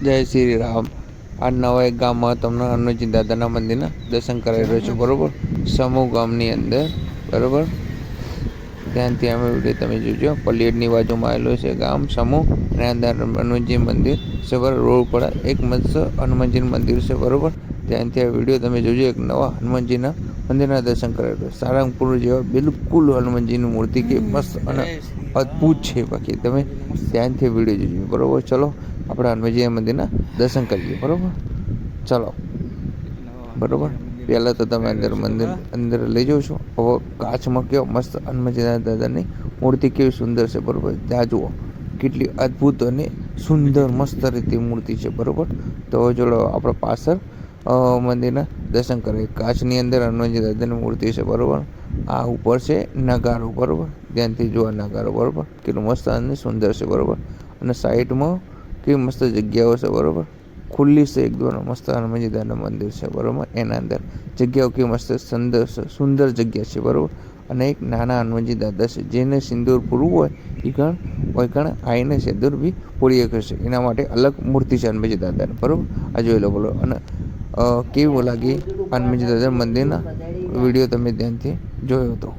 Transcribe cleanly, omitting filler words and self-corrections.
જય શ્રી રામ. આ નવા એક ગામમાં તમને હનુમાનજી દાદાના મંદિરના દર્શન કરાવી રહ્યો છું, બરોબર. સમૂહ ગામની અંદર, બરોબર. ધ્યાનથી અમે વિડીયો તમે જોજો. પલિયડની બાજુમાં આવેલું છે ગામ સમૂહ, અને અંદર હનુમાનજી મંદિર છે, બરાબર. રોડ પર એક મસ્ત હનુમાનજી મંદિર છે, બરોબર. ધ્યાનથી આ વિડીયો તમે જોજો. એક નવા હનુમાનજીના મંદિરના દર્શન કરાવી. સારંગપુર જેવા બિલકુલ હનુમાનજીની મૂર્તિ કે મસ્ત અને અદ્ભુત છે. બાકી તમે ધ્યાનથી વિડીયો જોજો, બરોબર. ચલો આપણે હનુમાનજી મંદિરના દર્શન કરીએ, બરોબર. ચલો, બરોબર. પહેલાં તો તમે મંદિર અંદર લઈ જાઉં છું. હવે કાચમાં કેવો મસ્ત હનુમાનજી દાદાની મૂર્તિ કેવી સુંદર છે, બરોબર. ત્યાં જુઓ કેટલી અદ્ભુત અને સુંદર મસ્ત રીતે મૂર્તિ છે, બરોબર. તો જોડો આપણે પાછળ મંદિરના દર્શન કરીએ. કાચની અંદર હનુમાનજી દાદાની મૂર્તિ છે, બરોબર. આ ઉપર છે નગારો, બરોબર. ધ્યાનથી જોવા નગારો, બરોબર. કેટલું મસ્ત અને સુંદર છે, બરોબર. અને સાઈડમાં કેવી મસ્ત જગ્યાઓ છે, બરોબર. ખુલ્લી છે એકદમ મસ્ત હનુમાનજી દાદાનું મંદિર છે, બરોબર. એના અંદર જગ્યાઓ કેવી મસ્ત સુંદર જગ્યા છે, બરોબર. અને એક નાના હનુમાનજી દાદા છે, જેને સિંદૂર પૂરવું હોય એ કણ આવીને સિંદૂર બી પૂરી શકે છે. એના માટે અલગ મૂર્તિ છે હનુમાનજી દાદાની, બરોબર. આ જોઈ લો, બોલો. અને કેવું લાગી હનુમાનજી દાદા મંદિરના વિડીયો તમે ધ્યાનથી જોયો હતો.